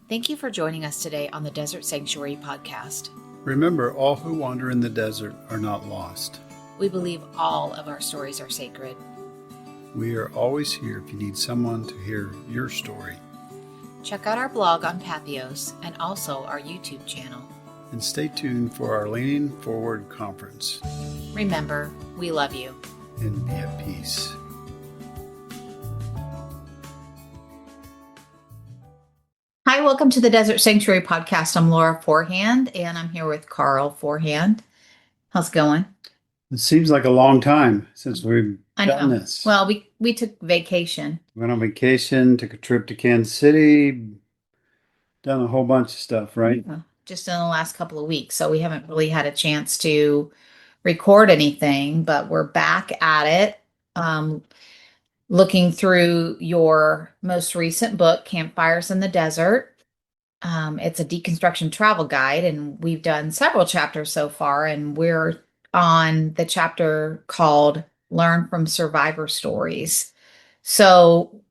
Thank you for joining us today on the Desert Sanctuary podcast. Remember, all who wander in the desert are not lost. We believe all of our stories are sacred. We are always here if you need someone to hear your story. Check out our blog on Pathos and also our YouTube channel. And stay tuned for our Leaning Forward conference. Remember, we love you. And be at peace. Hi, welcome to the Desert Sanctuary podcast. I'm Laura Forehand, and I'm here with Carl Forehand. How's it going? It seems like a long time since we've done this. Well, we took vacation. Went on vacation, took a trip to Kansas City, done a whole bunch of stuff, right? Just in the last couple of weeks. So we haven't really had a chance to record anything, but we're back at it. Looking through your most recent book, Campfires in the Desert. It's a deconstruction travel guide, and we've done several chapters so far, and we're on the chapter called Learn from Survivor Stories. So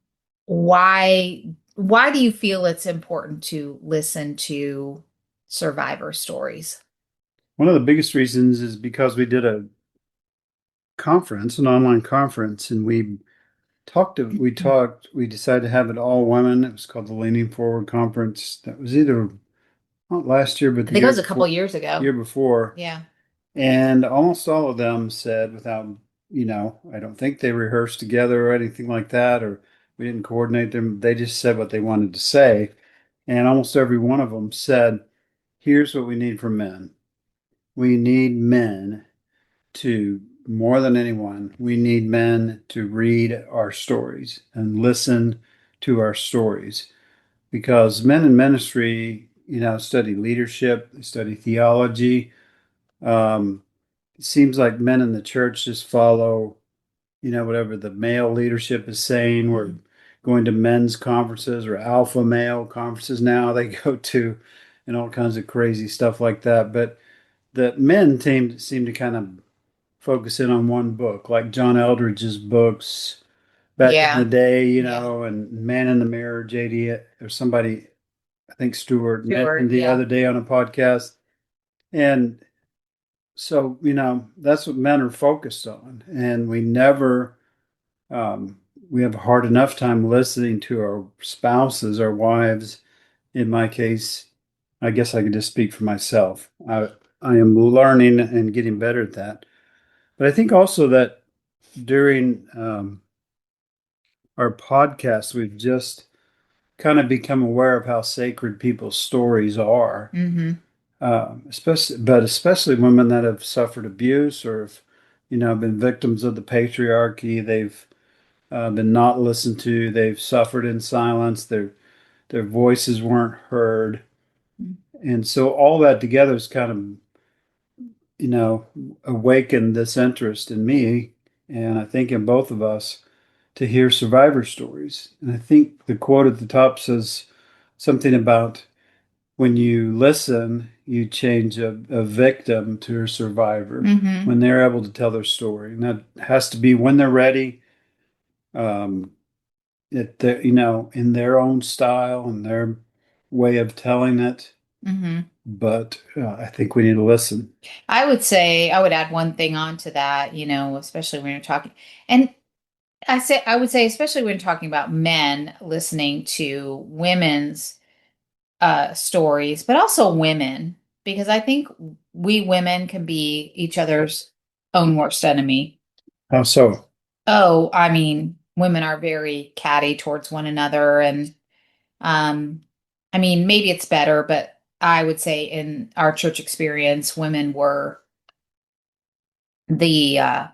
why do you feel it's important to listen to survivor stories? One of the biggest reasons is because we did a conference, an online conference, and we decided to have it all women. It was called the Leaning Forward Conference. That was either not last year, but I think it was a couple of years ago. Year before. Yeah. And almost all of them said, without, I don't think they rehearsed together or anything like that, or we didn't coordinate them. They just said what they wanted to say. And almost every one of them said, here's what we need from men. We need men to, more than anyone, we need men to read our stories and listen to our stories. Because men in ministry, study leadership, they study theology. It seems like men in the church just follow, whatever the male leadership is saying. We're going to men's conferences or alpha male conferences now they go to, and all kinds of crazy stuff like that. But the men seem to kind of focus in on one book, like John Eldridge's books back in the day, and Man in the Mirror, JD, or somebody, I think Stewart mentioned the other day on a podcast. And so, that's what men are focused on. And we never, we have a hard enough time listening to our spouses, our wives. In my case, I guess I can just speak for myself. I am learning and getting better at that. But I think also that during our podcast, we've just kind of become aware of how sacred people's stories are. Mm-hmm. Especially women that have suffered abuse or have, been victims of the patriarchy. They've been not listened to. They've suffered in silence. Their voices weren't heard. Mm-hmm. And so all that together is kind of, awakened this interest in me, and I think in both of us, to hear survivor stories. And I think the quote at the top says something about when you listen, you change a victim to a survivor, mm-hmm. when they're able to tell their story. And that has to be when they're ready, in their own style and their way of telling it. Mm-hmm. But I think we need to listen. I would add one thing on to that, especially when you're talking, and I would say, especially when talking about men listening to women's stories, but also women, because I think we women can be each other's own worst enemy. How so? Oh, I mean, women are very catty towards one another, and maybe it's better, but I would say in our church experience, women were the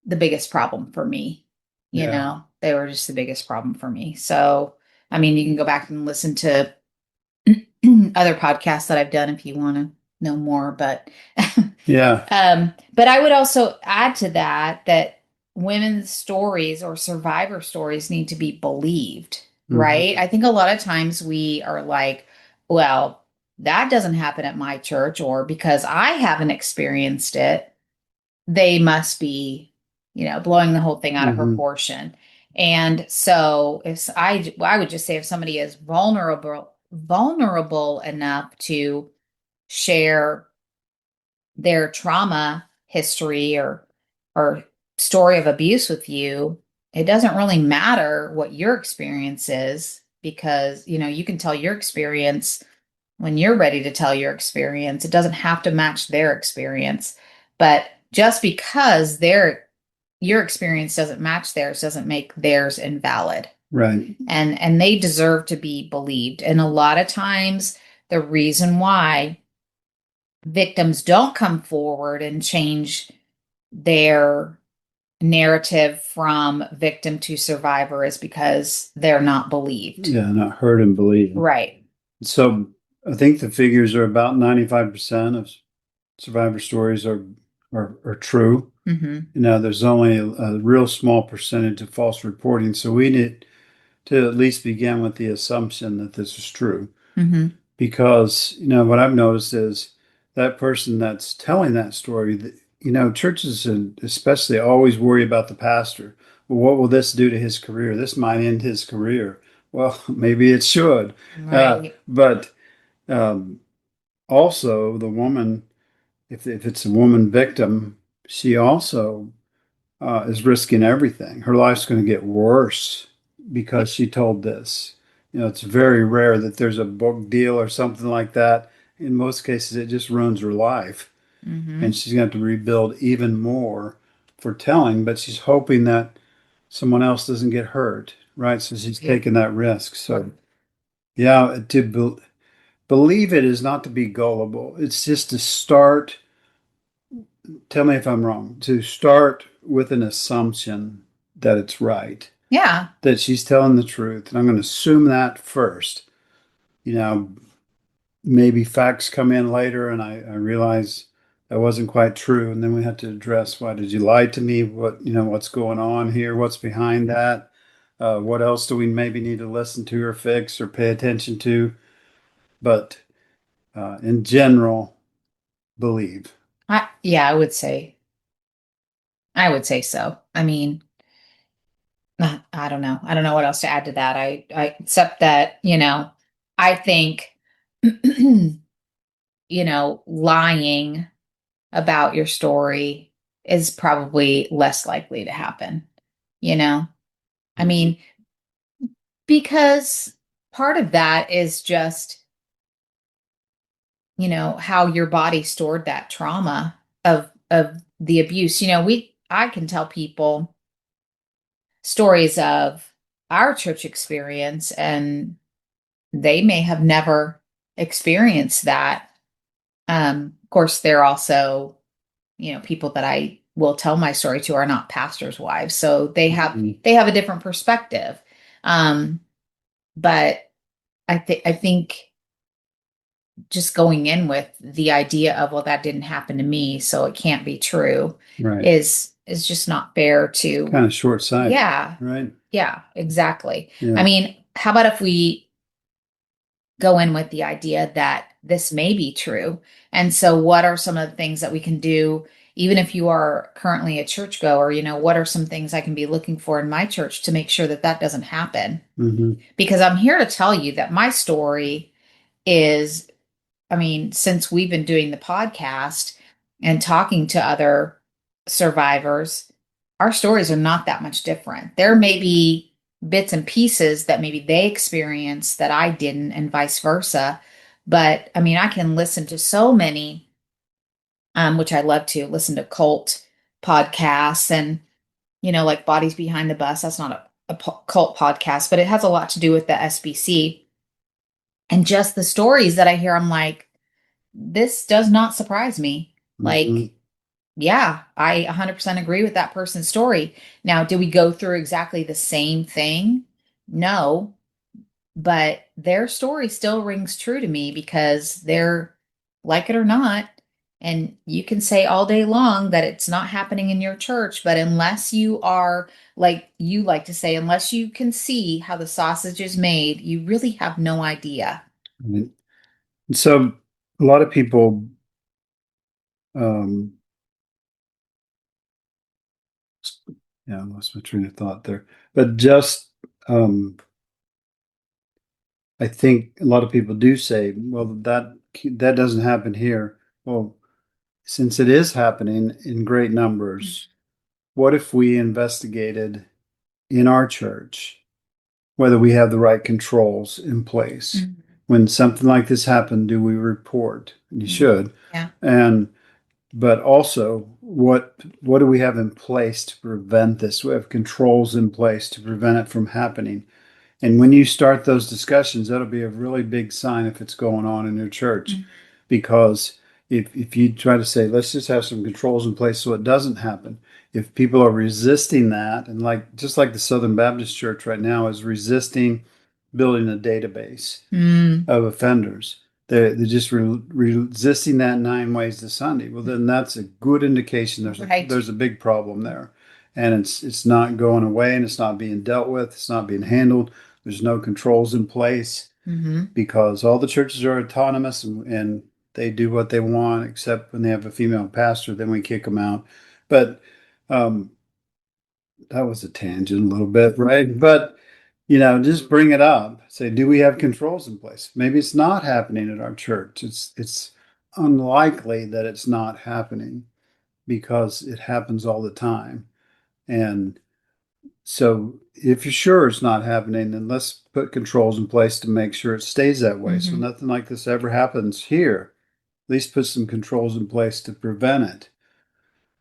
biggest problem for me. You know, they were just the biggest problem for me. So, you can go back and listen to other podcasts that I've done if you want to know more, but yeah. But I would also add to that women's stories or survivor stories need to be believed, mm-hmm. right? I think a lot of times we are like, well, that doesn't happen at my church, or because I haven't experienced it, they must be, blowing the whole thing out mm-hmm. of proportion. And so I would just say if somebody is vulnerable vulnerable enough to share their trauma history or story of abuse with you, it doesn't really matter what your experience is because, you can tell your experience when you're ready to tell your experience. It doesn't have to match their experience. But just because your experience doesn't match theirs doesn't make theirs invalid. Right. And they deserve to be believed. And a lot of times the reason why victims don't come forward and change their narrative from victim to survivor is because they're not believed. Yeah, not heard and believed. Right. So I think the figures are about 95% of survivor stories are true. Mm-hmm. There's only a real small percentage of false reporting. So we need to at least begin with the assumption that this is true. Mm-hmm. Because, what I've noticed is that person that's telling that story, churches and especially always worry about the pastor. Well, what will this do to his career? This might end his career. Well, maybe it should. Right. But also the woman, if it's a woman victim, she also is risking everything. Her life's going to get worse because she told this. It's very rare that there's a book deal or something like that. In most cases, it just ruins her life. Mm-hmm. And she's going to have to rebuild even more for telling, but she's hoping that someone else doesn't get hurt, right? So she's taking that risk. So, yeah, believe it is not to be gullible. It's just to start. Tell me if I'm wrong. To start with an assumption that it's right, Yeah. that she's telling the truth, and I'm going to assume that first. You know, maybe facts come in later, and I realize that wasn't quite true, and then we have to address why did you lie to me? What's going on here? What's behind that? What else do we maybe need to listen to or fix or pay attention to? But in general, believe. Yeah, I would say so. I mean, I don't know. I don't know what else to add to that. Except that, I think, lying about your story is probably less likely to happen, you know? I mean, because part of that is just, how your body stored that trauma of the abuse. I can tell people stories of our church experience and they may have never experienced that. Of course, they're also, people that I will tell my story to are not pastors' wives, so they have a different perspective. Um, but I think just going in with the idea of, well, that didn't happen to me, so it can't be true, Right. is just not fair to. Kind of short-sighted. Yeah. Right. Yeah, exactly. Yeah. I mean, how about if we go in with the idea that this may be true? And so, what are some of the things that we can do, even if you are currently a churchgoer? What are some things I can be looking for in my church to make sure that that doesn't happen? Mm-hmm. Because I'm here to tell you that my story is, I mean, since we've been doing the podcast and talking to other survivors, our stories are not that much different. There may be bits and pieces that maybe they experienced that I didn't, and vice versa. But I mean, I can listen to so many, which I love to listen to cult podcasts and, like Bodies Behind the Bus. That's not a cult podcast, but it has a lot to do with the SBC. And just the stories that I hear, I'm like, this does not surprise me. Mm-hmm. Like, yeah, I 100% agree with that person's story. Now, do we go through exactly the same thing? No, but their story still rings true to me because they're, like it or not, and you can say all day long that it's not happening in your church, but unless you are, like you like to say, unless you can see how the sausage is made, you really have no idea. Right. So a lot of people, um, yeah, I lost my train of thought there, but just, um, I think a lot of people do say, well, that doesn't happen here. Well, since it is happening in great numbers, what if we investigated in our church whether we have the right controls in place? Mhm. When something like this happened, do we report? You should. Yeah. And but also what do we have in place to prevent this? We have controls in place to prevent it from happening. And when you start those discussions, that'll be a really big sign if it's going on in your church. Mhm. Because if you try to say, let's just have some controls in place so it doesn't happen, if people are resisting that, and like just like the Southern Baptist Church right now is resisting building a database Mm. of offenders, they're just resisting that 9 ways to Sunday. Well, then that's a good indication Right. there's a big problem there, and it's not going away, and it's not being dealt with, it's not being handled. There's no controls in place Mm-hmm. because all the churches are autonomous and they do what they want, except when they have a female pastor, then we kick them out. But um, that was a tangent a little bit, right? But just bring it up. Say, do we have controls in place? Maybe it's not happening at our church. It's unlikely that it's not happening because it happens all the time. And so if you're sure it's not happening, then let's put controls in place to make sure it stays that way. So Mm-hmm. nothing like this ever happens here. At least put some controls in place to prevent it.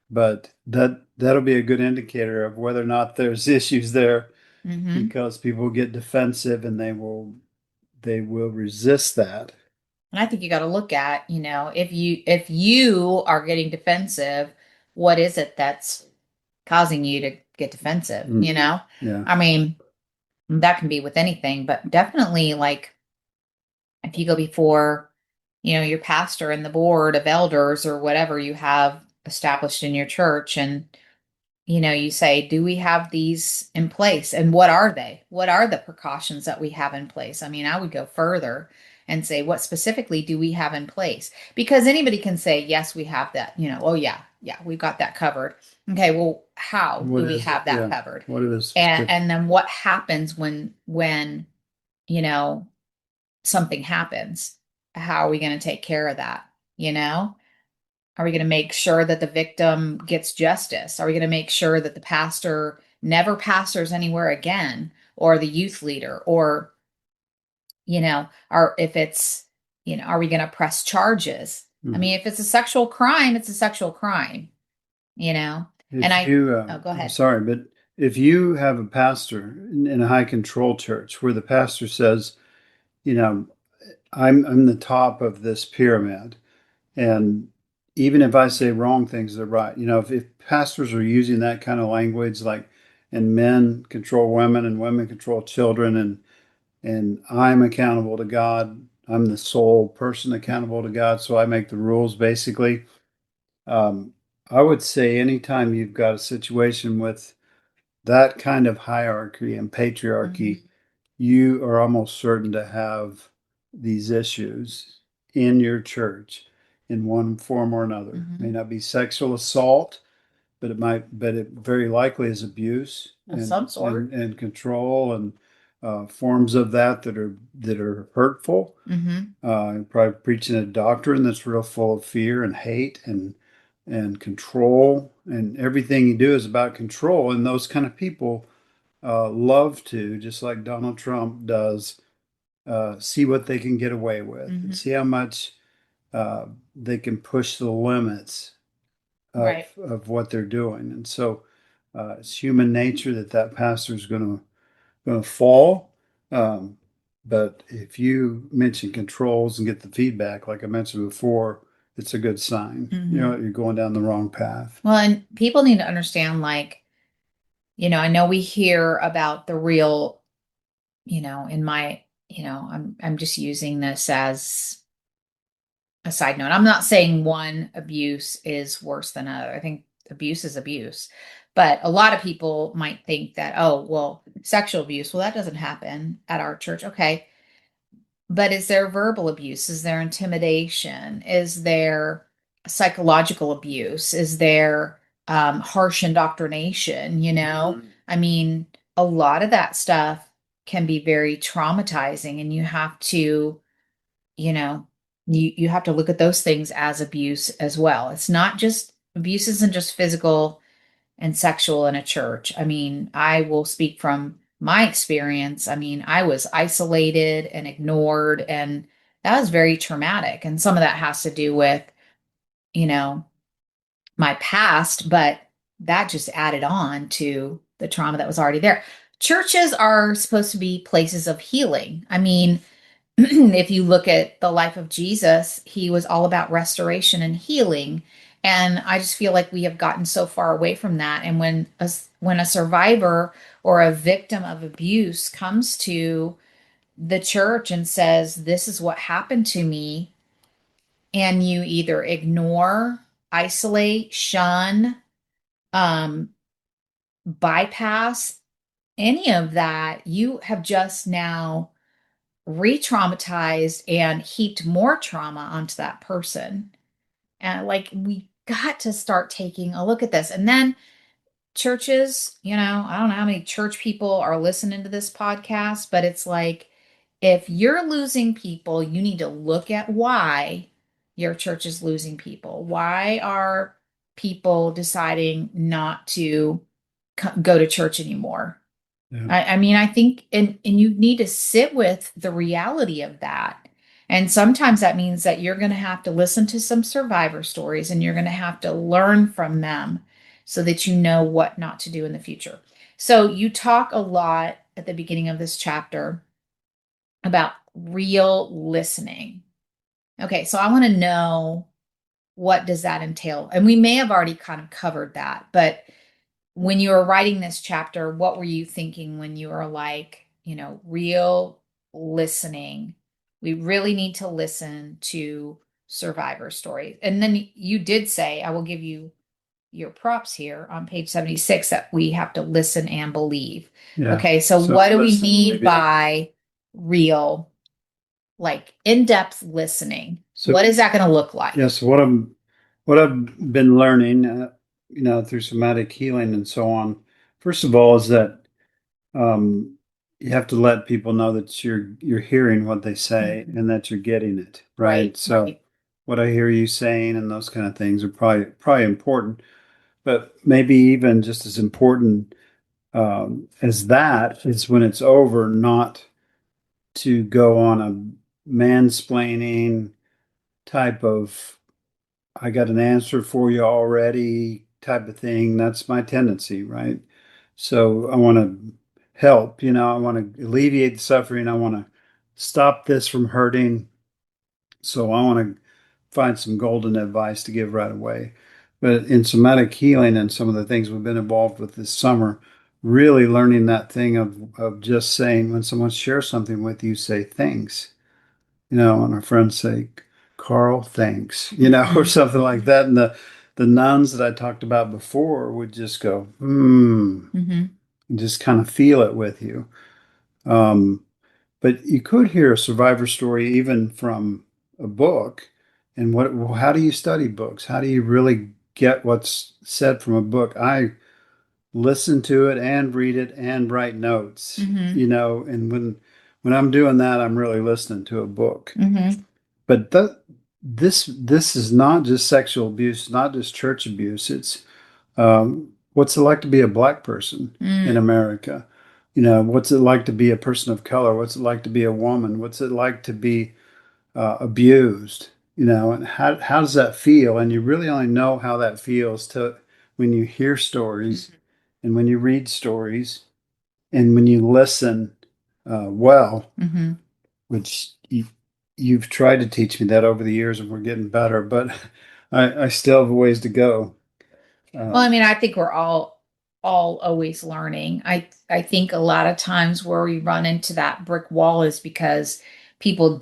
But that'll be a good indicator of whether or not there's issues there Mm-hmm. because people get defensive and they will resist that. And I think you got to look at, if you are getting defensive, what is it that's causing you to get defensive? Yeah. I mean, that can be with anything, but definitely like if you go before, your pastor and the board of elders or whatever you have established in your church, and you say, do we have these in place? And what are they? What are the precautions that we have in place? I mean, I would go further and say, what specifically do we have in place? Because anybody can say, yes, we have that, oh yeah, yeah, we've got that covered. Okay, well, how What do we is it? have that Yeah. covered? What it is. And then what happens when, you know, something happens? How are we going to take care of that? You know? Are we going to make sure that the victim gets justice? Are we going to make sure that the pastor never pastors anywhere again, or the youth leader, or, or if it's, are we going to press charges? I Mhm. mean, if it's a sexual crime, it's a sexual crime, you know? And oh, go I'm ahead. sorry, but if you have a pastor in a high control church where the pastor says, you know, I'm the top of this pyramid, and even if I say wrong things, they're right. If pastors are using that kind of language, like, and men control women and women control children, and I'm accountable to God. I'm the sole person accountable to God, so I make the rules basically. Um, I would say anytime you've got a situation with that kind of hierarchy and patriarchy, Mhm. you are almost certain to have these issues in your church in one form or another. It may Mhm. not be sexual assault, but it very likely is abuse Of and some sort. control and forms of that are hurtful. Hmm. Probably preaching a doctrine that's real full of fear and hate and control, and everything you do is about control. And those kind of people love to, just like Donald Trump does, see what they can get away with and Hmm. see how much uh, they can push the limits Right. of what they're doing. And so it's human nature that pastor is going to fall. Um, but if you mention controls and get the feedback, like I mentioned before, it's a good sign. Hmm. You're going down the wrong path. Well, and people need to understand, like, I know we hear about the real, in my, I'm just using this as a side note. I'm not saying one abuse is worse than another. I think abuse is abuse. But a lot of people might think that, oh, well, sexual abuse, well, that doesn't happen at our church. Okay. But is there verbal abuse? Is there intimidation? Is there psychological abuse? Is there harsh indoctrination? I mean, a lot of that stuff. can be very traumatizing, and you have to, you know, you have to look at those things as abuse as well. It's not just abuse isn't just physical and sexual in a church. I mean, I will speak from my experience. I mean, I was isolated and ignored, and that was very traumatic. And some of that has to do with, you know, my past, but that just added on to the trauma that was already there. Churches are supposed to be places of healing. I mean, if you look at the life of Jesus, he was all about restoration and healing. And I just feel like we have gotten so far away from that. And when a survivor or a victim of abuse comes to the church and says, "This is what happened to me," and you either ignore, isolate, shun, um, bypass any of that, you have just now re-traumatized and heaped more trauma onto that person. And like we got to start taking a look at this. And then churches, I don't know how many church people are listening to this podcast, but it's like if you're losing people, you need to look at why your church is losing people. Why are people deciding not to go to church anymore? Yeah. I mean, I think, and you need to sit with the reality of that. And sometimes that means that you're going to have to listen to some survivor stories and you're going to have to learn from them so that you know what not to do in the future. So you talk a lot at the beginning of this chapter about real listening. Okay, so I want to know, what does that entail? And we may have already kind of covered that, but when you were writing this chapter, what were you thinking when you were like, real listening? We really need to listen to survivor stories. And then you did say, I will give you your props here on page 76, that we have to listen and believe. Yeah. Okay, so what do we listen, need maybe- by real, like in-depth listening? So What is that going to look like? yes, what I've been learning, through somatic healing and so on. First of all, is that um, you have to let people know that you're hearing what they say Mhm. and that you're getting it, right? Right, So right. what I hear you saying and those kind of things are probably important, but maybe even just as important as that is when it's over, not to go on a mansplaining type of "I got an answer for you already" type of thing. That's my tendency, right? So I want to help, I want to alleviate the suffering. I want to stop this from hurting. So I want to find some golden advice to give right away. But in somatic healing and some of the things we've been involved with this summer, really learning that thing of just saying, when someone shares something with you, say thanks, and our friends say, "Carl, thanks," or something like that. And the nuns that I talked about before would just go, Mm-hmm. and just kind of feel it with you. Um, but you could hear a survivor story even from a book. And how do you study books? How do you really get what's said from a book? I listen to it and read it and write notes, Mm-hmm. and when I'm doing that, I'm really listening to a book. Mm-hmm. But this is not just sexual abuse, not just church abuse. It's what's it like to be a black person in Mm. America? What's it like to be a person of color? What's it like to be a woman? What's it like to be abused? And how does that feel? And you really only know how that feels to when you hear stories and when you read stories and when you listen well, Mm-hmm. which you've tried to teach me that over the years, and we're getting better, but I still have a ways to go. Well, Uh, I mean, I think we're all always learning. I think a lot of times where we run into that brick wall is because people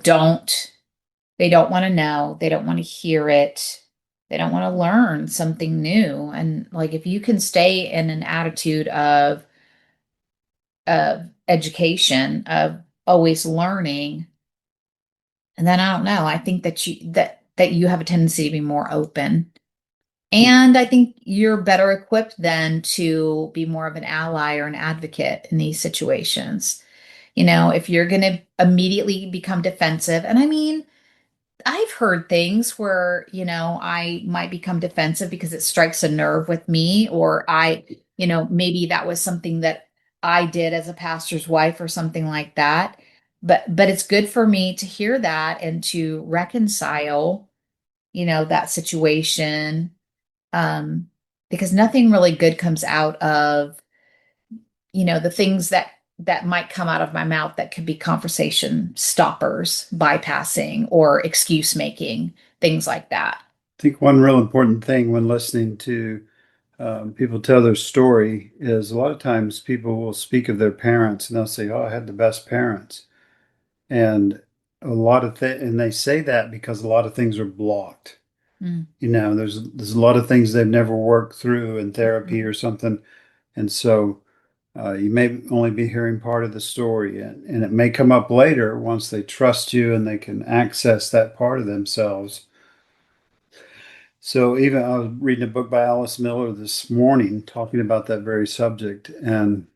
they don't want to know, they don't want to hear it. They don't want to learn something new. And like if you can stay in an attitude of education, of always learning, and then I don't know, I think that you have a tendency to be more open. And I think you're better equipped then to be more of an ally or an advocate in these situations. If you're going to immediately become defensive, and I mean, I've heard things where, I might become defensive because it strikes a nerve with me, or maybe that was something that I did as a pastor's wife or something like that. But it's good for me to hear that and to reconcile, that situation. Um, because nothing really good comes out of, the things that might come out of my mouth that could be conversation stoppers, bypassing, or excuse making, things like that. I think one real important thing when listening to people tell their story is a lot of times people will speak of their parents and they'll say, "Oh, I had the best parents," and and they say that because a lot of things are blocked. Mm. There's a lot of things they've never worked through in therapy Mhm. or something, and so you may only be hearing part of the story, and it may come up later once they trust you and they can access that part of themselves. So even I was reading a book by Alice Miller this morning talking about that very subject, and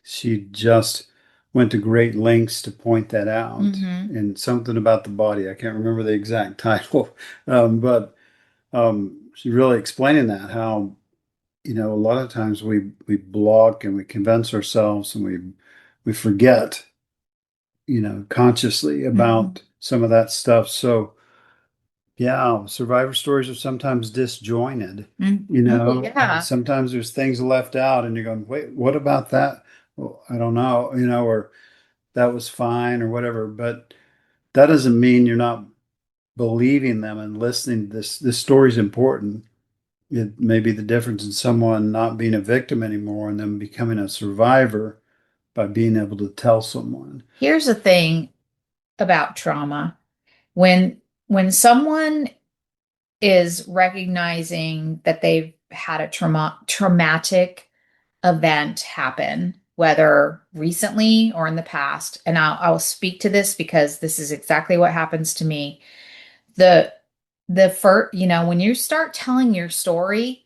she just went to great lengths to point that out. Mhm. And something about the body, I can't remember the exact title, but she's really explaining that how a lot of times we block and we convince ourselves and we forget consciously Mhm. about some of that stuff. So yeah, survivor stories are sometimes disjointed. Mm. Oh, yeah. Sometimes there's things left out, and you're going, wait, what about that? Well, I don't know, or that was fine or whatever. But that doesn't mean you're not believing them and listening. This story is important. It may be the difference in someone not being a victim anymore and them becoming a survivor by being able to tell someone. Here's the thing about trauma. When someone is recognizing that they've had a traumatic event happen, whether recently or in the past, and I'll speak to this because this is exactly what happens to me. The the first, when you start telling your story,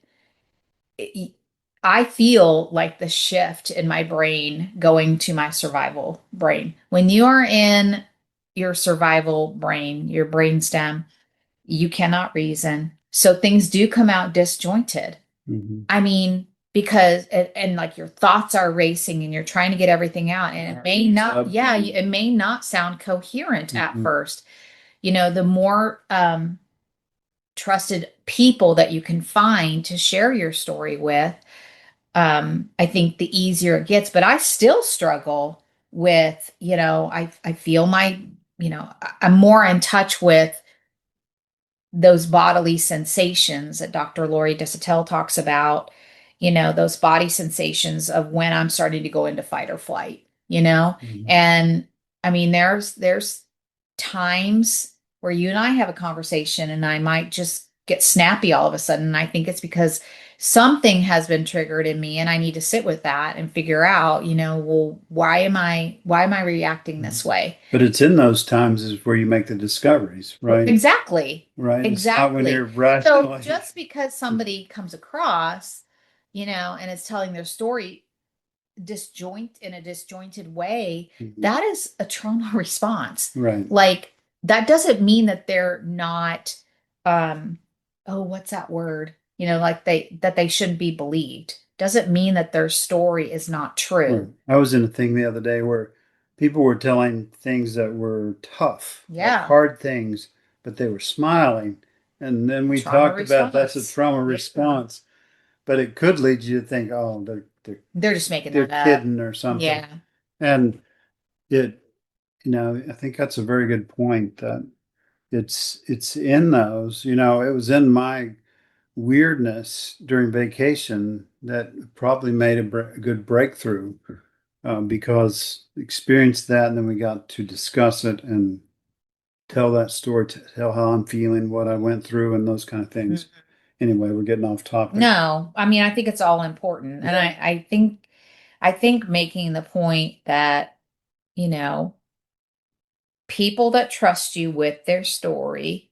it, I feel like the shift in my brain going to my survival brain. When you are in your survival brain, your brainstem, you cannot reason. So things do come out disjointed. Mhm. I mean, because and like your thoughts are racing and you're trying to get everything out, and it may not, yeah, it may not sound coherent at Mhm. first. The more trusted people that you can find to share your story with, I think the easier it gets. But I still struggle with, I feel I'm more in touch with those bodily sensations that Dr. Lori Desautels talks about, those body sensations of when I'm starting to go into fight or flight. Mhm. And I mean, there's times where you and I have a conversation and I might just get snappy all of a sudden. And I think it's because something has been triggered in me and I need to sit with that and figure out, well, why am I reacting this way? But it's in those times is where you make the discoveries, right? Exactly. Right. It's not when you're Exactly. So rationally. just because somebody comes across, and is telling their story in a disjointed way, Mhm. that is a trauma response. Right. Like that doesn't mean that they're not, um, oh, what's that word? Like that they shouldn't be believed. Doesn't mean that their story is not Right. true. I was in a thing the other day where people were telling things that were tough, like Yeah. hard things, but they were smiling. And then we Trauma talked about that's a response. trauma Yeah. response, but it could lead you to think, oh, They're just making they're that up. kidding or something. Yeah. And it, I think that's a very good point that it's in those, it was in my weirdness during vacation that probably made a good breakthrough because experienced that, and then we got to discuss it and tell that story, tell how I'm feeling, what I went through, and those kind of things. Mhm. Anyway, we're getting off topic. No, I mean, I think it's all important. And Yeah. I think making the point that, you know, people that trust you with their story,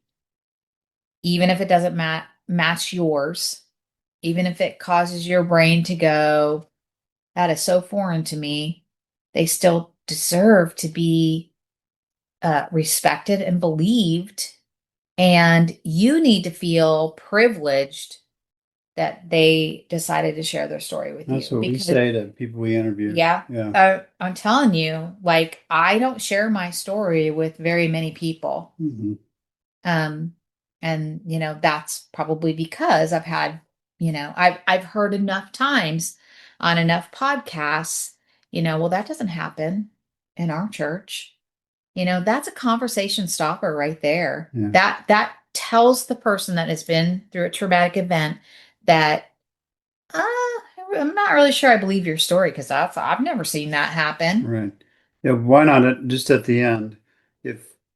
even if it doesn't match yours, even if it causes your brain to go, that is so foreign to me, they still deserve to be respected and believed. And you need to feel privileged that they decided to share their story with you. That's what we Because, say to people we interview. yeah, Yeah. I'm telling you, like, I don't share my story with very many people. Hmm. Um, and that's probably because I've had, I've heard enough times on enough podcasts, well, that doesn't happen in our church. That's a conversation stopper right there. Yeah. That tells the person that has been through a traumatic event that I'm not really sure I believe your story because I've never seen that happen. Right. Yeah. Why not just at the end?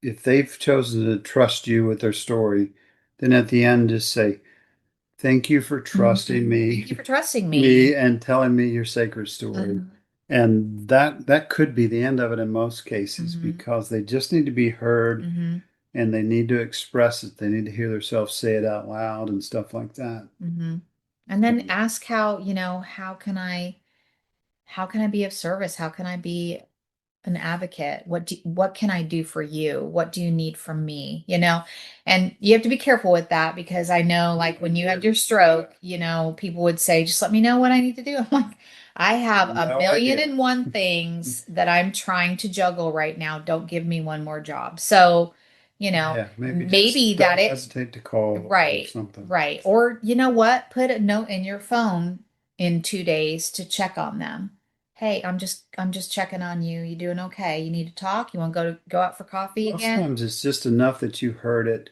If they've chosen to trust you with their story, then at the end just say, "Thank you for trusting Thank you me, for trusting me, me. and telling me your sacred story." Mhm. And that could be the end of it in most cases Mhm. because they just need to be heard Mhm. and they need to express it. They need to hear themselves say it out loud and stuff like that. Mhm. And then ask how, how can I be of service? How can I be an advocate? What can I do for you? What do you need from me? And you have to be careful with that because I know like when you had your stroke, people would say, just let me know what I need to do. I'm like, I have a No million idea. and one things that I'm trying to juggle right now. Don't give me one more job. So, Yeah, maybe just maybe that don't it hesitate to call or right, something. right. Or you know what? Put a note in your phone in 2 days to check on them. Hey, I'm just checking on you. You doing okay? You need to talk? You want to go out for coffee Most again? times it's just enough that you heard it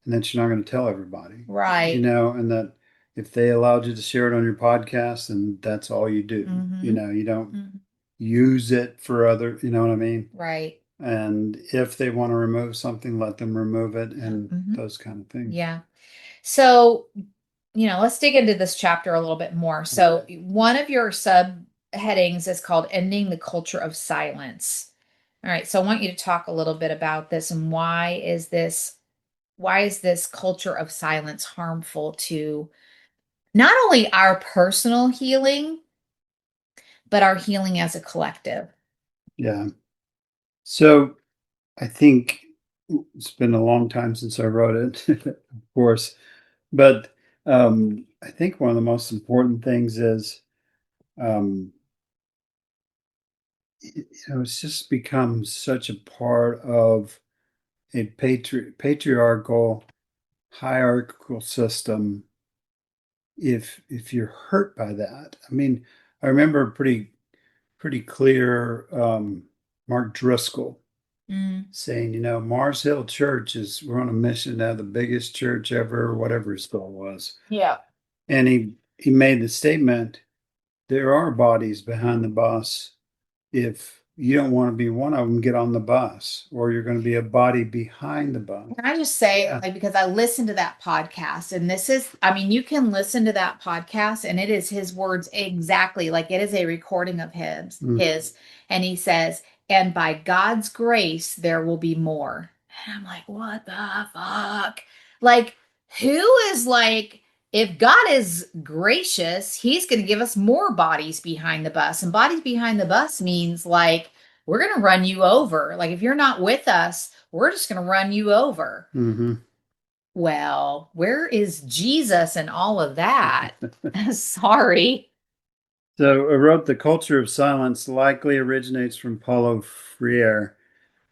and that you're not going to tell everybody, Right. and that if they allowed you to share it on your podcast, then that's all you do. Mm-hmm. You don't Hmm. use it for other, you know what I mean? Right. And if they want to remove something, let them remove it and Hmm. those kind of things. Yeah. So, let's dig into this chapter a little bit more. So, Okay. one of your subheadings is called Ending the Culture of Silence. All right. So, I want you to talk a little bit about this and why is this culture of silence harmful to not only our personal healing, but our healing as a collective? Yeah. So I think it's been a long time since I wrote it, of course, but I think one of the most important things is, um, it's just become such a part of a patriarchal, hierarchical system. If you're hurt by that, I mean, I remember pretty clear Mark Driscoll Mm, saying, Mars Hill Church we're on a mission to have the biggest church ever, whatever his goal was. yeah. And he made the statement, there are bodies behind the bus. If you don't want to be one of them, get on the bus, or you're going to be a body behind the bus. Can I just say, Yeah. like, because I listened to that podcast, and I mean, you can listen to that podcast, and it is his words exactly, like it is a recording of Mm. and he says, and by God's grace, there will be more. And I'm like, what the fuck? Like, who is like, if God is gracious, he's going to give us more bodies behind the bus. And bodies behind the bus means like, we're going to run you over. Like, if you're not with us, we're just going to run you over. Hmm. Well, where is Jesus and all of that? Sorry. So I wrote the culture of silence likely originates from Paulo Freire,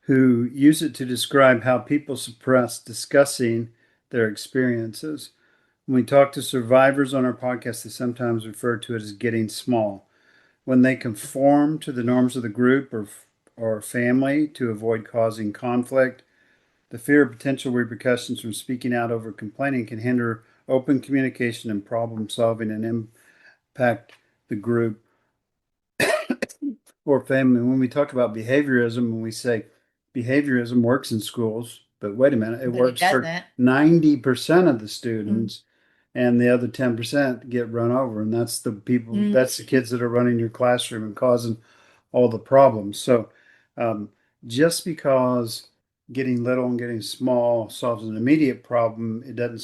who used it to describe how people suppress discussing their experiences. When we talk to survivors on our podcast, they sometimes refer to it as getting small. When they conform to the norms of the group or family to avoid causing conflict, the fear of potential repercussions from speaking out over complaining can hinder open communication and problem solving and impact the group or family. When we talk about behaviorism, when we say behaviorism works in schools, but wait a minute, it But it works for doesn't. 90% of the Mm, students, and the other 10% get run over. And that's the people, mm, that's the kids that are running your classroom and causing all the problems. So um, just because getting little and getting small solves an immediate problem, it doesn't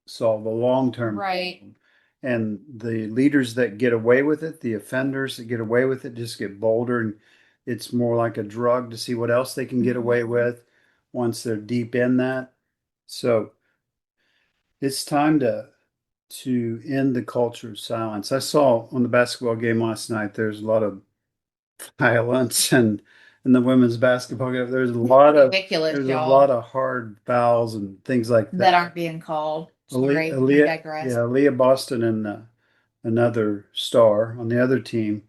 solve a long-term right. problem. And the leaders that get away with it, the offenders that get away with it, just get bolder and it's more like a drug to see what else they can get away with once they're deep in that. So it's time to end the culture of silence. I saw on the basketball game last night, there's a lot of violence and in the women's basketball game. Ridiculous, There's a y'all, lot of hard fouls and things like that that. aren't being called. Sorry, I digress. Aaliyah Boston and another star on the other team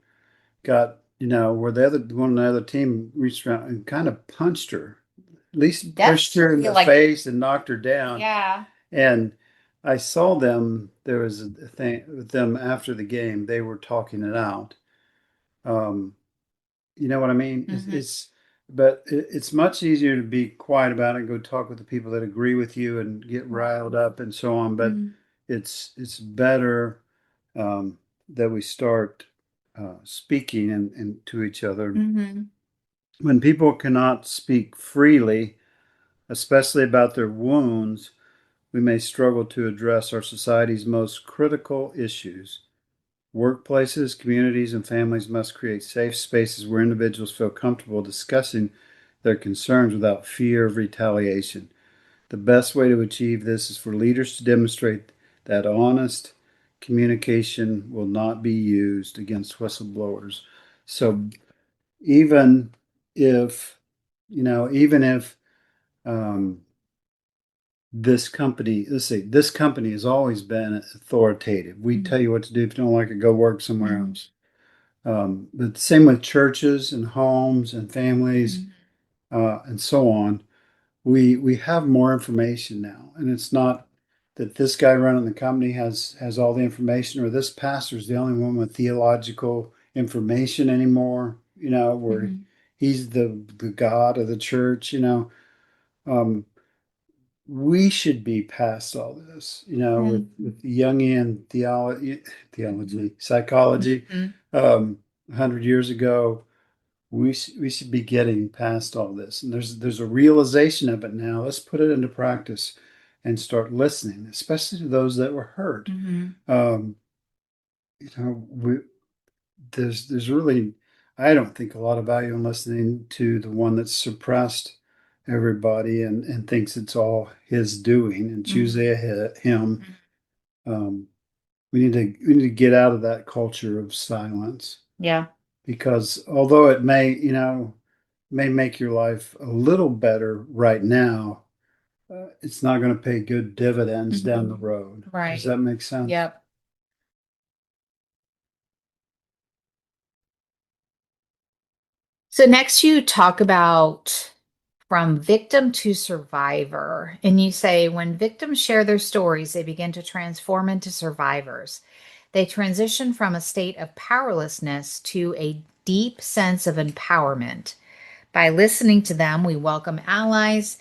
got, where the other one on the other team reached around and kind of punched her, at least That's pushed her in feel the like, face and knocked her down. yeah. And I saw them, there was a thing with them after the game, they were talking it out. Um, you know what I mean? Mm-hmm. But it's much easier to be quiet about it and go talk with the people that agree with you and get riled up and so on. But Mm-hmm. it's better that we start speaking and to each other. Mm-hmm. When people cannot speak freely, especially about their wounds, we may struggle to address our society's most critical issues. Workplaces, communities, and families must create safe spaces where individuals feel comfortable discussing their concerns without fear of retaliation. The best way to achieve this is for leaders to demonstrate that honest communication will not be used against whistleblowers. So even if, even if um, this company, let's say this company has always been authoritative. We tell you what to do. If you don't like it, go work somewhere Mm-hmm. else. But same with churches and homes and families and so on. We have more information now, and it's not that this guy running the company has all the information, or this pastor's the only one with theological information anymore. Where Mm-hmm. he's the God of the church. Um, we should be past all this. With Jungian theology, psychology. Mm-hmm. 100 years ago, we should be getting past all this, and there's a realization of it now. Let's put it into practice and start listening, especially to those that were hurt. Mm-hmm. um, we there's really, I don't think, a lot of value in listening to the one that's suppressed everybody and thinks it's all his doing and choose him. um, we need to get out of that culture of silence, Yeah. because although it may make your life a little better right now, it's not going to pay good dividends down the road. Does Right. that make sense? Yep. So next you talk about from victim to survivor. And you say when victims share their stories, they begin to transform into survivors. They transition from a state of powerlessness to a deep sense of empowerment. By listening to them, we welcome allies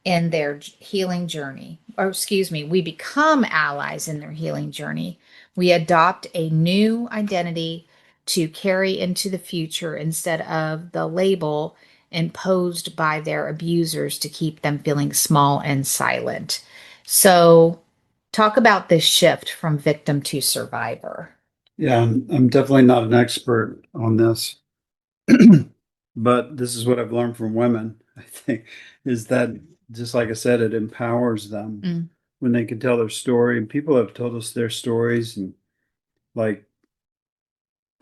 in their healing journey. Or, excuse me, we become allies in their healing journey. We adopt a new identity to carry into the future instead of the label imposed by their abusers to keep them feeling small and silent. So, talk about this shift from victim to survivor. Yeah, I'm definitely not an expert on this, but this is what I've learned from women, I think, is that, just like I said, it empowers them Mm, when they can tell their story. And people have told us their stories, and like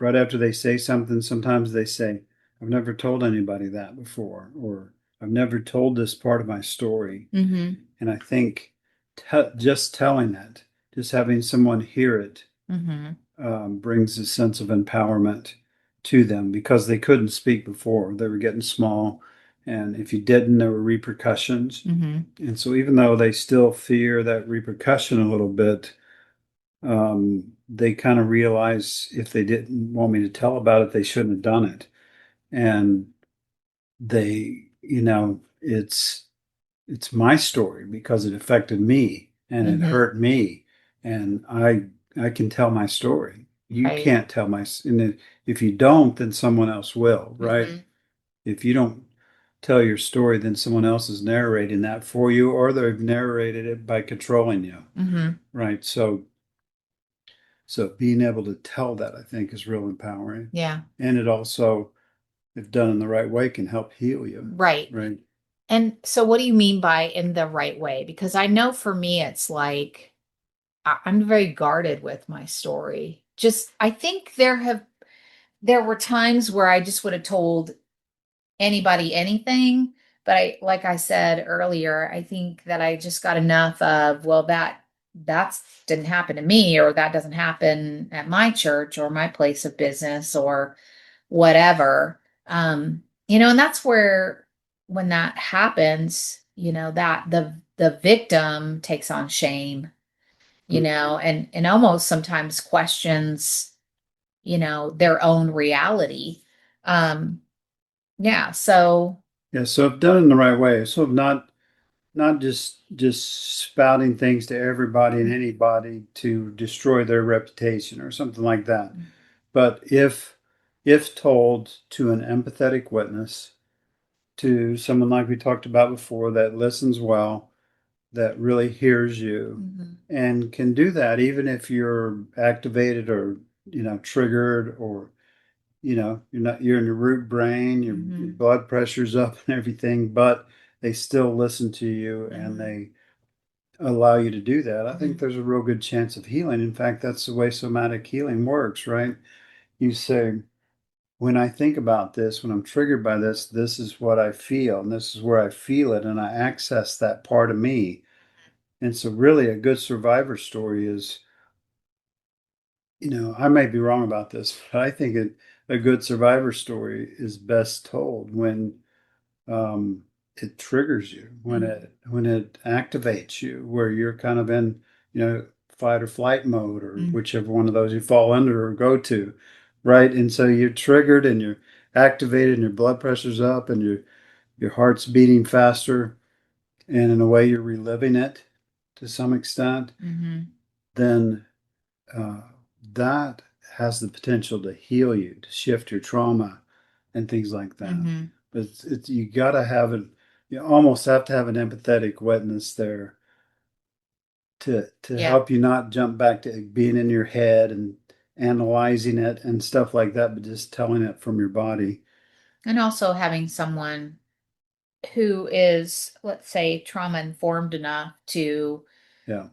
right after they say something, sometimes they say, I've never told anybody that before, or I've never told this part of my story. mm-hmm, And I think just telling that, just having someone hear it, mm-hmm, brings a sense of empowerment to them, because they couldn't speak before. They were getting small. And if you didn't, there were repercussions. mm-hmm, And so, even though they still fear that repercussion a little bit, they kind of realize if they didn't want me to tell about it, they shouldn't have done it. And it's my story because it affected me and it mm-hmm. hurt me, and I can tell my story. You Right. can't tell and if you don't, then someone else will, right? Mm-hmm, If you don't tell your story, then someone else is narrating that for you, or they've narrated it by controlling you, mm-hmm. right? So being able to tell that, I think, is real empowering. Yeah. And it also if done in the right way, can help heal you. Right. Right. And so what do you mean by in the right way? Because I know for me, it's like I'm very guarded with my story. Just, I think there were times where I just would have told anybody anything. But like I said earlier, I think that I just got enough of, well, that's didn't happen to me, or that doesn't happen at my church or my place of business or whatever. And that's where when that happens, that the victim takes on shame, and almost sometimes questions, their own reality. Um, yeah, so Yeah. So if done in the right way, so not just spouting things to everybody and anybody to destroy their reputation or something like that. But if told to an empathetic witness, to someone like we talked about before that listens well, that really hears you Mhm. and can do that even if you're activated or triggered, or you're in your root brain, your Mhm. blood pressure's up and everything, but they still listen to you and Mhm. they allow you to do that. I think Mhm. there's a real good chance of healing. In fact, that's the way somatic healing works, right? You say, when I think about this, when I'm triggered by this, this is what I feel, and this is where I feel it, and I access that part of me. And so, really, a good survivor story is, I may be wrong about this, but I think a good survivor story is best told when um, it triggers you, when Mhm. it activates you, where you're kind of in, fight or flight mode, or Mhm. whichever one of those you fall under or go to, right? And so you're triggered and you're activated and your blood pressure's up and your heart's beating faster, and in a way you're reliving it to some extent, Mhm. then uh, that has the potential to heal you, to shift your trauma and things like that. Mhm. But you got to have it. You almost have to have an empathetic witness there to Yeah. help you not jump back to being in your head and analyzing it and stuff like that, but just telling it from your body. And also having someone who is, let's say, trauma informed enough to, Yeah.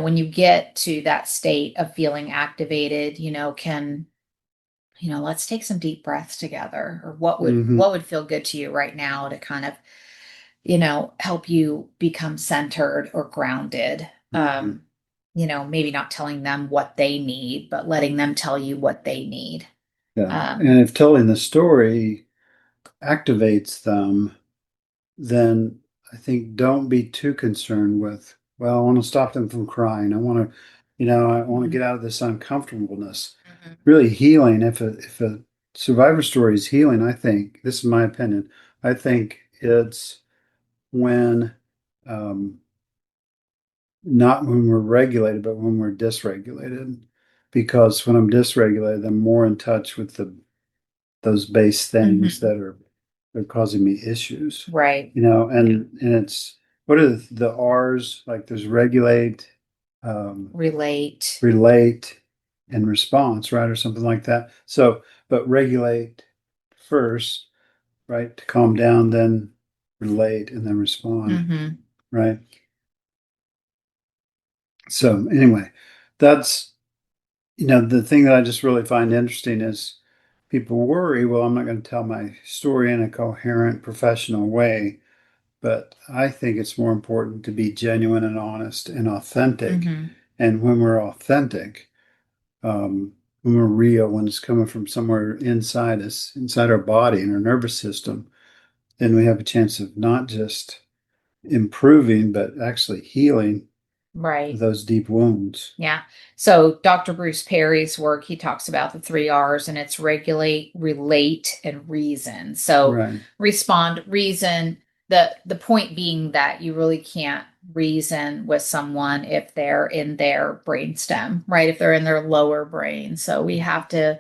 when you get to that state of feeling activated, let's take some deep breaths together, or what would Hmm. what would feel good to you right now to kind of, help you become centered or grounded. Hmm. Maybe not telling them what they need, but letting them tell you what they need. Yeah. Um, And if telling the story activates them, then I think don't be too concerned with, well, I want to stop them from crying. I want to mhm. get out of this uncomfortableness. Mhm. Really healing, if a survivor story is healing, I think, this is my opinion, I think it's when um, not when we're regulated, but when we're dysregulated. Because when I'm dysregulated, I'm more in touch with those base things Mhm. that are causing me issues. Right. Yeah. And it's, what are the R's, like there's regulate, Relate. relate, and response, right? Or something like that. So, but regulate first, right? To calm down, then relate, and then respond, Hmm. right? So anyway, that's, the thing that I just really find interesting is people worry, well, I'm not going to tell my story in a coherent professional way. But I think it's more important to be genuine and honest and authentic. Hmm. And when we're authentic, when we're real, when it's coming from somewhere inside us, inside our body and our nervous system, then we have a chance of not just improving, but actually healing Right. those deep wounds. Yeah. So Dr. Bruce Perry's work, he talks about the three R's, and it's regulate, relate, and reason. So Right. respond, reason, the point being that you really can't reason with someone if they're in their brainstem, right? If they're in their lower brain. So we have to,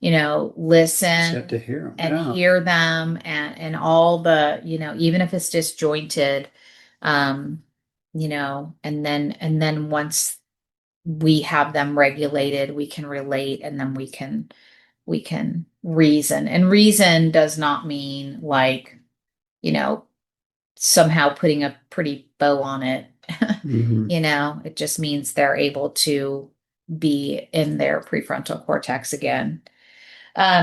Just have to listen hear them. and Yeah. hear them, and all the, even if it's disjointed, um, and then once we have them regulated, we can relate, and then we can reason. And reason does not mean like, you know, somehow putting a pretty bow on it. Hmm. It just means they're able to be in their prefrontal cortex again.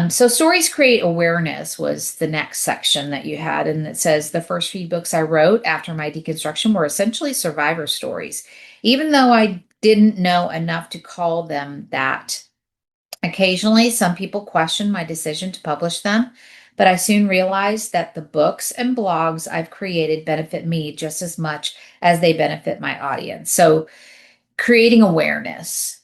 So stories create awareness was the next section that you had. And it says the first few books I wrote after my deconstruction were essentially survivor stories, even though I didn't know enough to call them that. Occasionally, some people question my decision to publish them, but I soon realized that the books and blogs I've created benefit me just as much as they benefit my audience. So, creating awareness.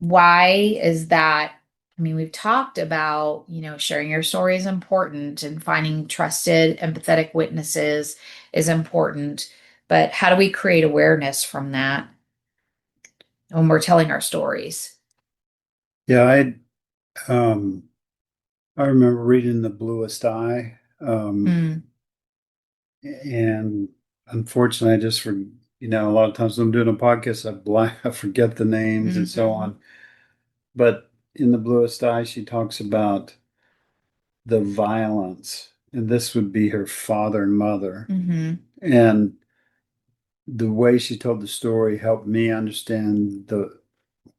Why is that? I mean, we've talked about, sharing your story is important and finding trusted, empathetic witnesses is important. But how do we create awareness from that when we're telling our stories? Yeah, um, I remember reading The Bluest Eye, Mm, and unfortunately, I just a lot of times when I'm doing a podcast, I forget the names and so mhm, on. But in The Bluest Eye, she talks about the violence, and this would be her father and mother. mhm, And the way she told the story helped me understand the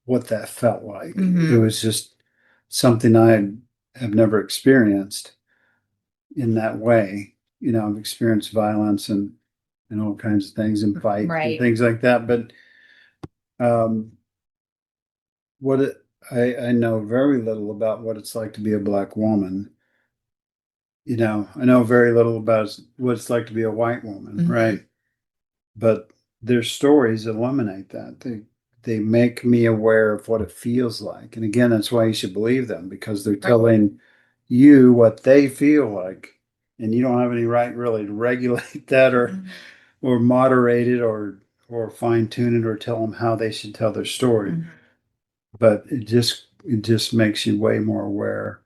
what that felt like. It mhm. was just something I have never experienced in that way. I've experienced violence and all kinds of things and fight and Right. things like that. But um, what it, I know very little about what it's like to be a black woman. I know very little about what it's like to be a white woman, Mhm. right? But their stories eliminate that. They make me aware of what it feels like. And again, that's why you should believe them because they're Right. telling you what they feel like. And you don't have any right really to regulate that Mhm. or moderate it or fine tune it or tell them how they should tell their story. Mhm. But it just makes you way more aware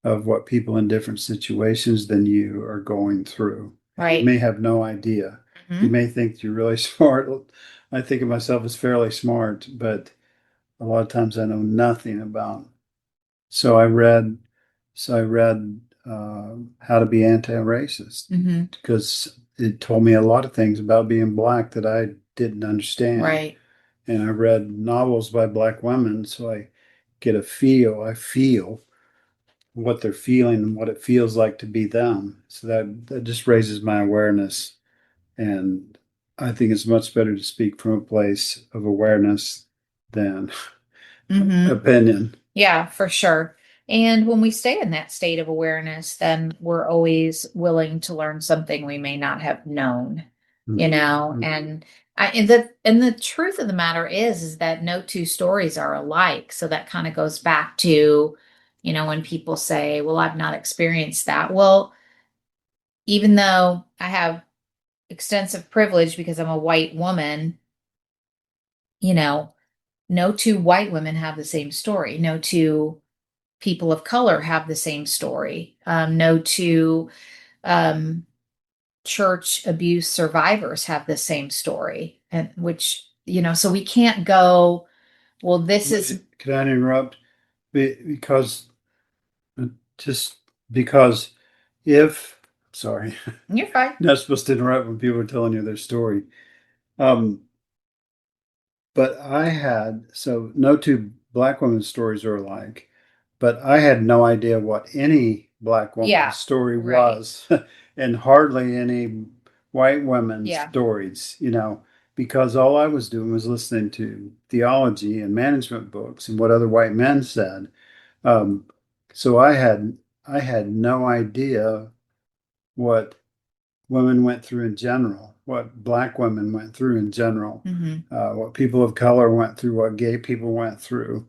of what people in different situations than you are going through. You Right. may have no idea. You Mhm. may think you're really smart. I think of myself as fairly smart, but a lot of times I know nothing about. So I read, so I read How to Be Anti-Racist Mhm. because it told me a lot of things about being black that I didn't understand. Right. And I read novels by black women, so I feel what they're feeling and what it feels like to be them. So that just raises my awareness. And I think it's much better to speak from a place of awareness than Mhm. opinion. Yeah, for sure. And when we stay in that state of awareness, then we're always willing to learn something we may not have known, Mhm. and the truth of the matter is that no two stories are alike. So that kind of goes back to, when people say, well, I've not experienced that. Well, even though I have extensive privilege because I'm a white woman, you know, no two white women have the same story. No two people of color have the same story. No two um, church abuse survivors have the same story. And so we can't go, well, this is, Can I interrupt? Because just because if, sorry, you're fine. not supposed to interrupt when people are telling you their story. Um, But so no two black women's stories are alike, but I had no idea what any black woman's Yeah, story right. was, and hardly any white women's Yeah. stories, because all I was doing was listening to theology and management books and what other white men said. Um, so I had no idea what women went through in general, what black women went through in general, Hmm. what people of color went through, what gay people went through.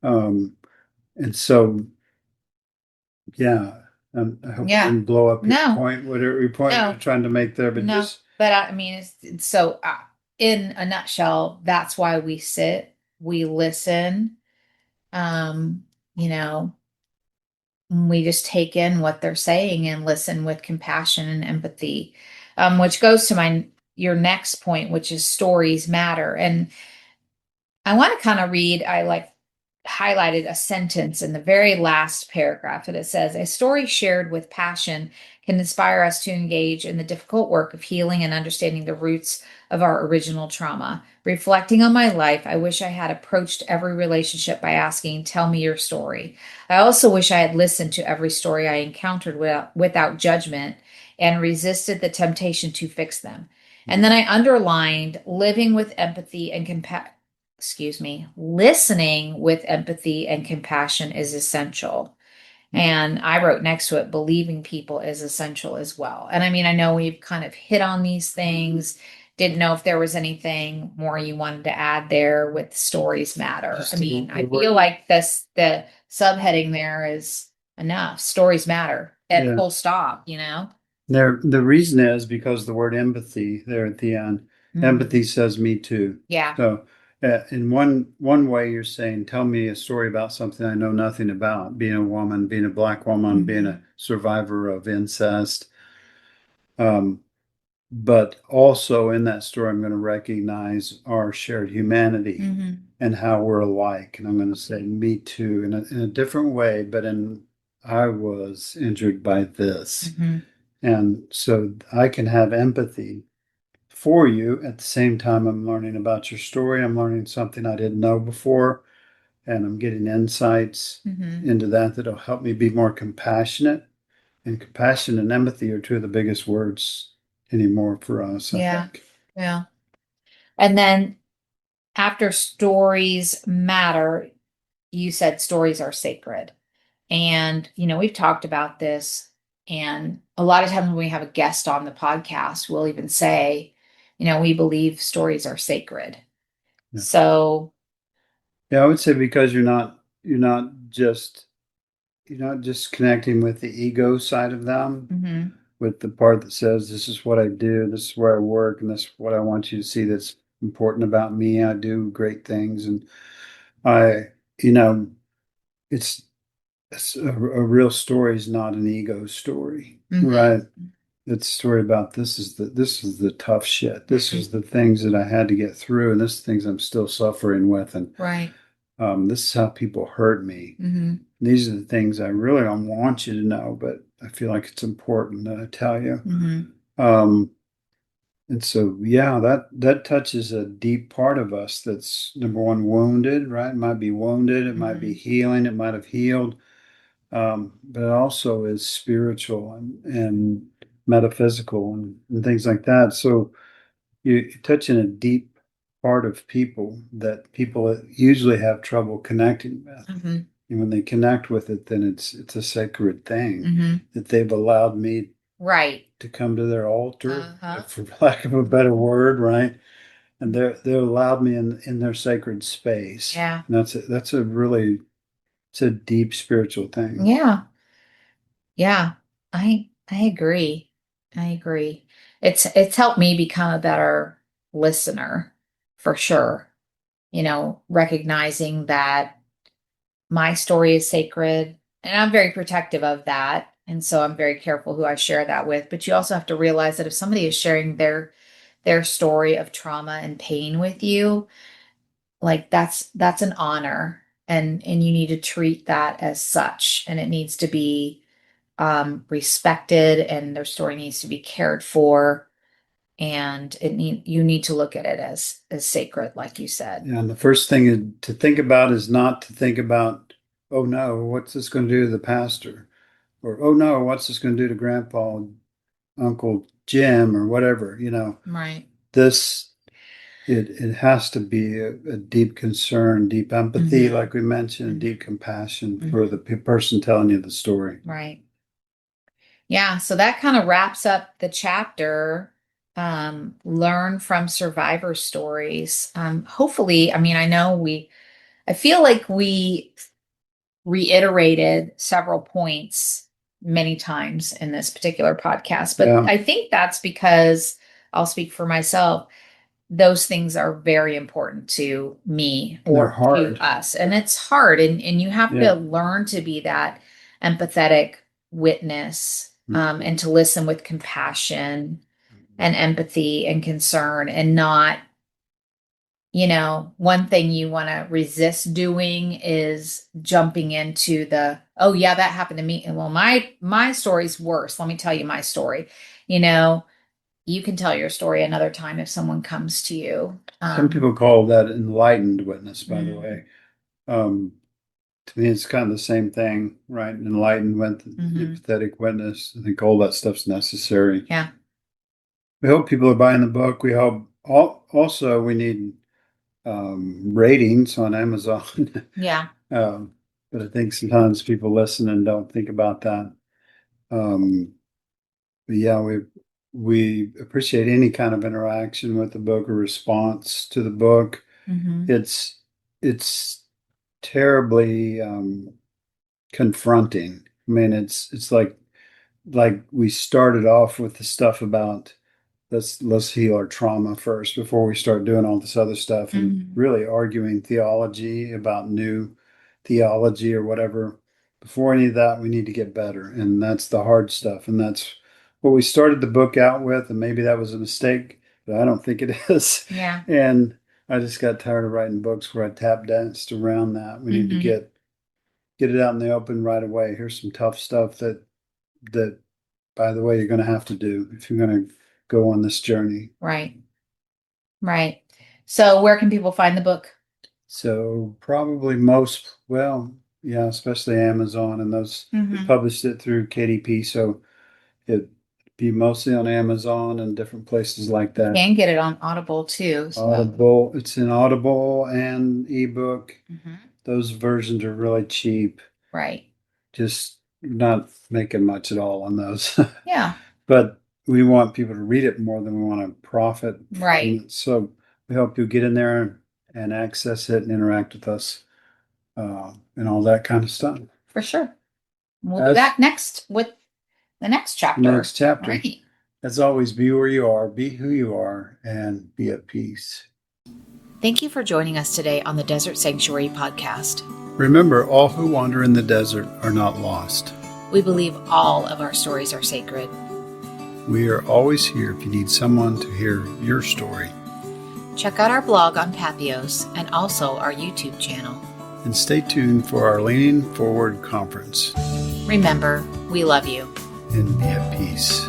Um, and so, yeah, I hope I Yeah. didn't blow up your No, point, whatever your point you're no, trying to make there, but no. just, But I mean, in a nutshell, that's why we sit, we listen, um, you know, we just take in what they're saying and listen with compassion and empathy, which goes to your next point, which is stories matter. And I want to kind of read, I like highlighted a sentence in the very last paragraph, and it says, "A story shared with passion can inspire us to engage in the difficult work of healing and understanding the roots of our original trauma. Reflecting on my life, I wish I had approached every relationship by asking, 'Tell me your story.' I also wish I had listened to every story I encountered without judgment and resisted the temptation to fix them." And then I underlined living with empathy and compassion. Excuse me, listening with empathy and compassion is essential. And I wrote next to it, believing people is essential as well. And I mean, I know we've kind of hit on these things. Didn't know if there was anything more you wanted to add there with stories matter. Just I mean, I the word. feel like the subheading there is enough. Stories matter at Yeah. full stop, you know? The reason is because the word empathy there at the end, Mhm. empathy says me too. Yeah. So, in one way, you're saying, tell me a story about something I know nothing about, being a woman, being a black woman, being Mhm. a survivor of incest. Um, but also in that story, I'm going to recognize our shared humanity Mhm. and how we're alike. And I'm going to say me too in a different way, but I was injured by this. Mhm. And so I can have empathy for you. At the same time, I'm learning about your story. I'm learning something I didn't know before, and I'm getting insights Mhm. into that that'll help me be more compassionate. And compassion and empathy are two of the biggest words anymore for us, I Yeah. think. Yeah. And then after stories matter, you said stories are sacred. And, we've talked about this. And a lot of times when we have a guest on the podcast, we'll even say, we believe stories are sacred. Yeah. So, Yeah, I would say because you're not just connecting with the ego side of them, mhm, with the part that says this is what I do, this is where I work, and this is what I want you to see that's important about me. I do great things, and I, you know, it's, it's a real story is not an ego story, mhm, right? It's a story about this is the tough shit. This mhm, is the things that I had to get through, and this is things I'm still suffering with, and right. this is how people hurt me. Mhm, These are the things I really don't want you to know, but I feel like it's important that I tell you. mhm, Um, and so, yeah, that touches a deep part of us that's number one, wounded, right? It might be wounded, it might be mhm, healing, it might have healed, but it also is spiritual and metaphysical and things like that. So you touch in a deep part of people that people usually have trouble connecting with. mhm, And when they connect with it, then it's a sacred thing mhm. that they've allowed me Right. to come to their altar, Uh-huh. for lack of a better word, right? And they're allowed me in their sacred space. Yeah. And that's a really it's a deep spiritual thing. Yeah. Yeah. I agree. I agree. It's helped me become a better listener for sure. Recognizing that my story is sacred and I'm very protective of that. And so I'm very careful who I share that with. But you also have to realize that if somebody is sharing their story of trauma and pain with you, like that's an honor and you need to treat that as such. And it needs to be respected and their story needs to be cared for. And you need to look at it as sacred, like you said. And the first thing to think about is not to think about, oh no, what's this going to do to the pastor? Or oh no, what's this going to do to grandpa, Uncle Jim, or whatever, Right. this it has to be a deep concern, deep empathy, Hmm. like we mentioned, Hmm. deep compassion for Hmm. the person telling you the story. Right. Yeah, so that kind of wraps up the chapter. Learn from survivor stories. Hopefully, I mean, I feel like we reiterated several points many times in this particular podcast, but Yeah, I think that's because I'll speak for myself. Those things are very important to me they're or to hard. us. And it's hard. And you have Yeah. to learn to be that empathetic witness, and Mhm. to listen with compassion and empathy and concern and not one thing you want to resist doing is jumping into oh yeah, that happened to me. And well, my story's worse. Let me tell you my story. You know, you can tell your story another time if someone comes to you. Some people call that enlightened witness, by the Mm. way. To me, it's kind of the same thing, right? Enlightened witness, empathetic witness. I think all that stuff's necessary. Yeah. We hope people are buying the book. We hope also we need ratings on Amazon. Yeah. But I think sometimes people listen and don't think about that. But yeah, we appreciate any kind of interaction with the book or response to the book. It's terribly confronting. I mean, it's like we started off with the stuff about let's heal our trauma first before we start doing all this other stuff and really arguing theology about new theology or whatever. Before any of that, we need to get better, and that's the hard stuff, and that's what we started the book out with. And maybe that was a mistake, but I don't think it is. Yeah. And I just got tired of writing books where I tap danced around that. We need to get it out in the open right away. Here's some tough stuff that by the way, you're going to have to do if you're going to go on this journey. Right. Right. So where can people find the book? So probably especially Amazon, and those published it through KDP. So it'd be mostly on Amazon and different places like that. You can get it on Audible too. So. Audible, it's in Audible and ebook. Those versions are really cheap. Right. Just not making much at all on those. Yeah. But we want people to read it more than we want to profit. Right. So we hope you get in there and access it and interact with us and all that kind of stuff. For sure. We'll be back next with the next chapter. Next chapter. Right. As always, be where you are, be who you are, and be at peace. Thank you for joining us today on the Desert Sanctuary podcast. Remember, all who wander in the desert are not lost. We believe all of our stories are sacred. We are always here if you need someone to hear your story. Check out our blog on Pathos and also our YouTube channel. And stay tuned for our Leaning Forward conference. Remember, we love you. And be at peace.